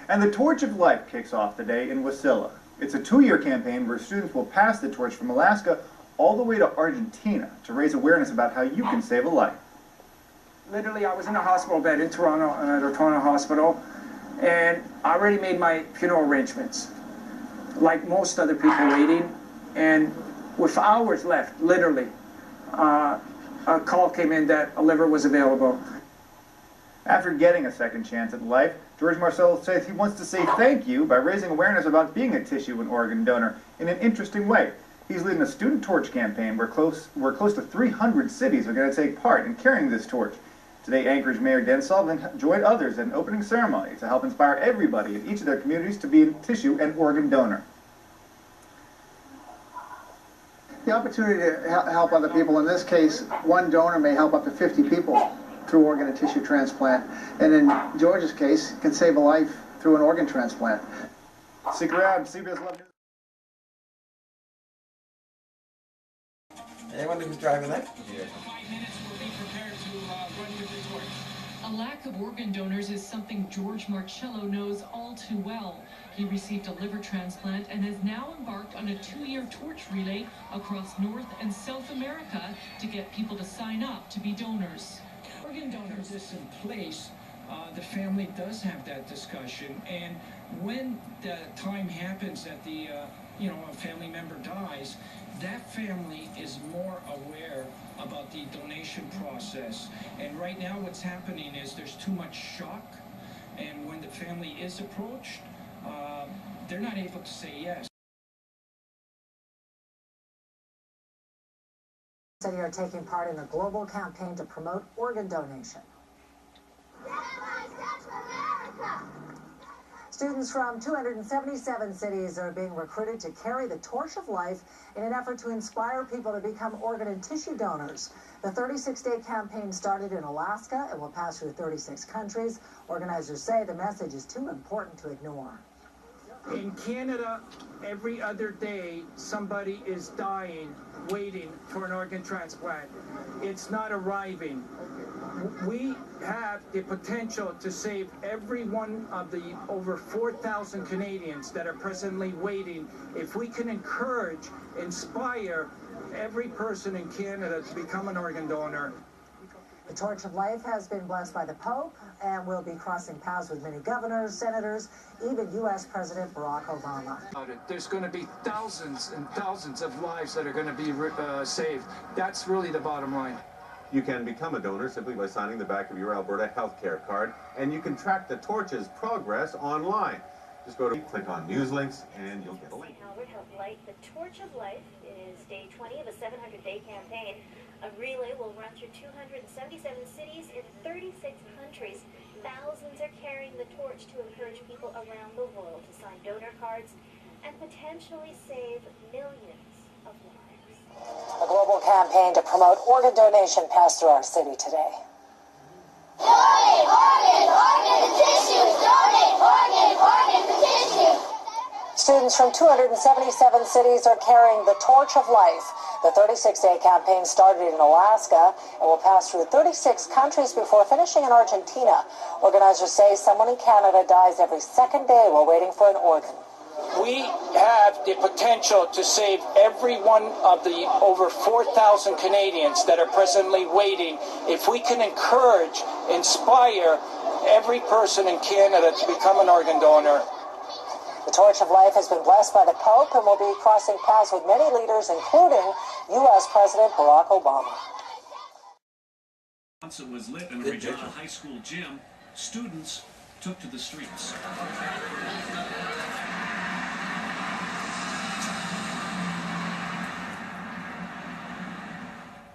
And the Torch of Life kicks off today in Wasilla. It's a 2-year campaign where students will pass the torch from Alaska all the way to Argentina to raise awareness about how you can save a life. Literally, I was in a hospital bed in Toronto, at a Toronto hospital, and I already made my funeral arrangements, like most other people waiting, and with hours left, literally, a call came in that a liver was available. After getting a second chance at life, George Marcel says he wants to say thank you by raising awareness about being a tissue and organ donor in an interesting way. He's leading a student torch campaign where close to 300 cities are going to take part in carrying this torch. Today, Anchorage Mayor Dan Sullivan joined others in an opening ceremony to help inspire everybody in each of their communities to be a tissue and organ donor. The opportunity to help other people, in this case, one donor may help up to 50 people through organ and tissue transplant, and in George's case, can save a life through an organ transplant. Stick around, CBS 11 News. Anyone who's driving that? Yeah. A lack of organ donors is something George Marcello knows all too well. He received a liver transplant and has now embarked on a 2-year torch relay across North and South America to get people to sign up to be donors. Organ donors is in place. The family does have that discussion, and when the time happens that a family member dies, that family is more aware about the donation process. And right now what's happening is there's too much shock, and when the family is approached, they're not able to say yes. City are taking part in a global campaign to promote organ donation. Students from 277 cities are being recruited to carry the torch of life in an effort to inspire people to become organ and tissue donors. The 36-day campaign started in Alaska and will pass through 36 countries. Organizers say the message is too important to ignore. In Canada, every other day, somebody is dying, waiting for an organ transplant. It's not arriving. We have the potential to save every one of the over 4,000 Canadians that are presently waiting if we can encourage, inspire every person in Canada to become an organ donor. The Torch of Life has been blessed by the Pope and will be crossing paths with many governors, senators, even U.S. President Barack Obama. There's going to be thousands and thousands of lives that are going to be saved. That's really the bottom line. You can become a donor simply by signing the back of your Alberta healthcare card, and you can track the Torch's progress online. Just go to click on news links and you'll get a link. Albert helped light the Torch of Life. It is day 20 of a 700-day campaign. A relay will run through 277 cities in 36 countries. Thousands are carrying the torch to encourage people around the world to sign donor cards and potentially save millions of lives. A global campaign to promote organ donation passed through our city today. Donate organs, organ to tissues. Donate organs, organ to tissues. Students from 277 cities are carrying the Torch of Life. The 36-day campaign started in Alaska and will pass through 36 countries before finishing in Argentina. Organizers say someone in Canada dies every second day while waiting for an organ. We have the potential to save every one of the over 4,000 Canadians that are presently waiting if we can encourage, inspire every person in Canada to become an organ donor. The Torch of Life has been blessed by the Pope and will be crossing paths with many leaders, including U.S. President Barack Obama. Once it was lit in a Regina High School gym, students took to the streets.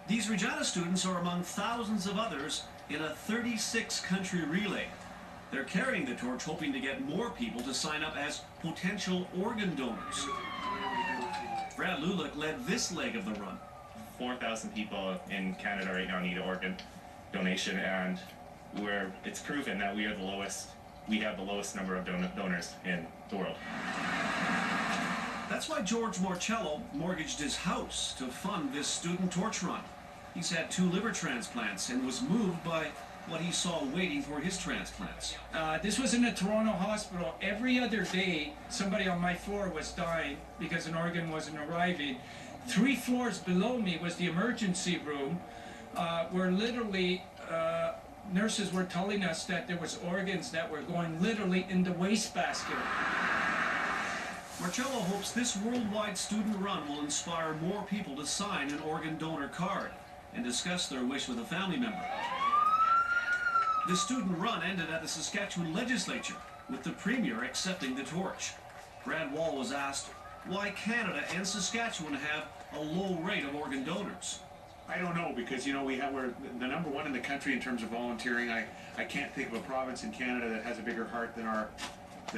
These Regina students are among thousands of others in a 36-country relay. They're carrying the torch, hoping to get more people to sign up as potential organ donors. Brad Lulick led this leg of the run. 4,000 people in Canada right now need an organ donation, and it's proven that we have the lowest number of donors in the world. That's why George Marcello mortgaged his house to fund this student torch run. He's had 2 liver transplants and was moved by what he saw waiting for his transplants. This was in a Toronto hospital. Every other day, somebody on my floor was dying because an organ wasn't arriving. 3 floors below me was the emergency room, where literally nurses were telling us that there was organs that were going literally in the wastebasket. Marcello hopes this worldwide student run will inspire more people to sign an organ donor card and discuss their wish with a family member. The student run ended at the Saskatchewan legislature, with the Premier accepting the torch. Brad Wall was asked why Canada and Saskatchewan have a low rate of organ donors. I don't know, because, you know, we're the #1 in the country in terms of volunteering. I can't think of a province in Canada that has a bigger heart than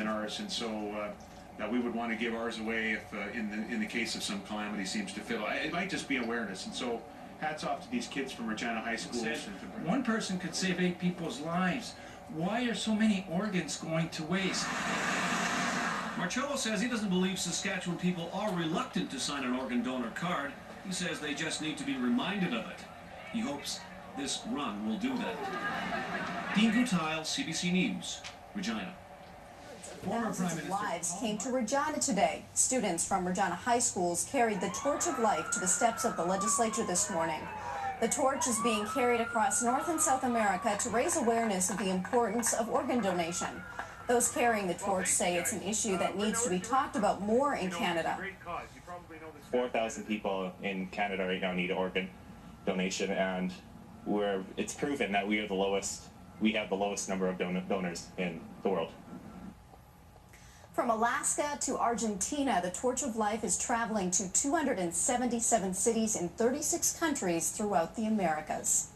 ours, and so that we would want to give ours away if, in the case of some calamity seems to fail. It might just be awareness, and so hats off to these kids from Regina High School. One person could save 8 people's lives. Why are so many organs going to waste? Marcello says he doesn't believe Saskatchewan people are reluctant to sign an organ donor card. He says they just need to be reminded of it. He hopes this run will do that. Dean Gutile, CBC News, Regina. Thousands of lives came to Regina today. Students from Regina high schools carried the torch of life to the steps of the legislature this morning. The torch is being carried across North and South America to raise awareness of the importance of organ donation. Those carrying the torch say it's an issue that needs to be talked about more in Canada. 4,000 people in Canada right now need organ donation, and it's proven that we have the lowest number of donors in the world. From Alaska to Argentina, the Torch of Life is traveling to 277 cities in 36 countries throughout the Americas.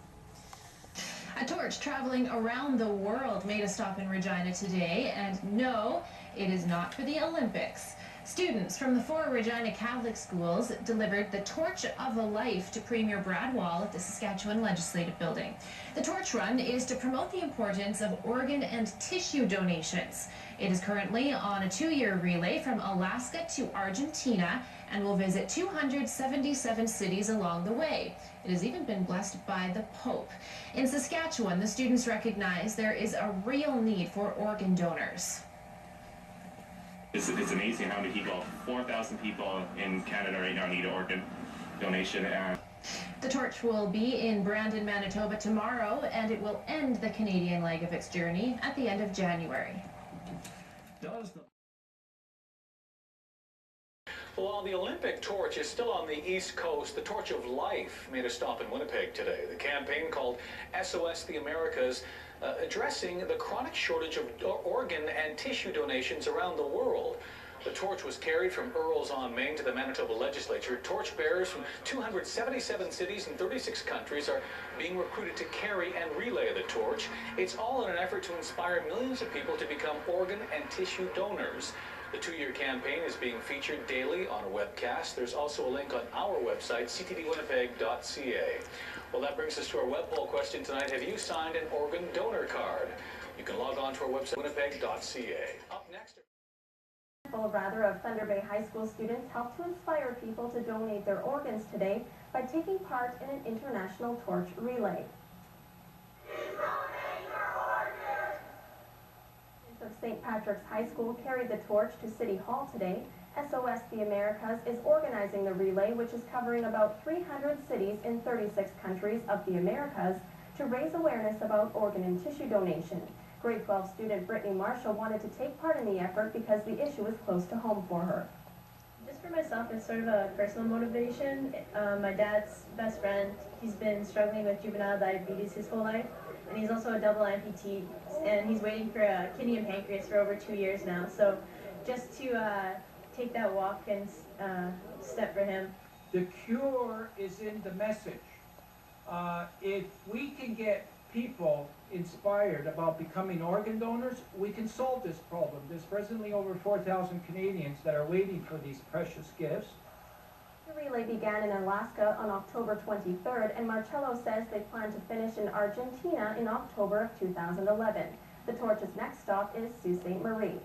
A torch traveling around the world made a stop in Regina today, and no, it is not for the Olympics. Students from the 4 Regina Catholic schools delivered the Torch of a Life to Premier Brad Wall at the Saskatchewan Legislative Building. The Torch Run is to promote the importance of organ and tissue donations. It is currently on a 2-year relay from Alaska to Argentina and will visit 277 cities along the way. It has even been blessed by the Pope. In Saskatchewan, the students recognize there is a real need for organ donors. It's amazing how many people, 4,000 people in Canada right now need organ donation. And the torch will be in Brandon, Manitoba tomorrow, and it will end the Canadian leg of its journey at the end of January. Well, while the Olympic torch is still on the East Coast, the Torch of Life made a stop in Winnipeg today. The campaign, called SOS the Americas, addressing the chronic shortage of organ and tissue donations around the world. The torch was carried from Earls on Main to the Manitoba Legislature. Torch bearers from 277 cities and 36 countries are being recruited to carry and relay the torch. It's all in an effort to inspire millions of people to become organ and tissue donors. The 2-year campaign is being featured daily on a webcast. There's also a link on our website, ctdwinnipeg.ca. Well, that brings us to our web poll question tonight. Have you signed an organ donor card? You can log on to our website, winnipeg.ca. Up next. Of Thunder Bay High School students helped to inspire people to donate their organs today by taking part in an international torch relay. Of St. Patrick's High School carried the torch to City Hall today. SOS the Americas is organizing the relay, which is covering about 300 cities in 36 countries of the Americas, to raise awareness about organ and tissue donation. Grade 12 student Brittany Marshall wanted to take part in the effort because the issue is close to home for her. Just for myself, it's sort of a personal motivation. My dad's best friend, he's been struggling with juvenile diabetes his whole life, and he's also a double amputee, and he's waiting for a kidney and pancreas for over 2 years now. So just to take that walk and step for him. The cure is in the message. If we can get people inspired about becoming organ donors, we can solve this problem. There's presently over 4,000 Canadians that are waiting for these precious gifts. The relay began in Alaska on October 23rd, and Marcello says they plan to finish in Argentina in October of 2011. The torch's next stop is Sault Ste. Marie.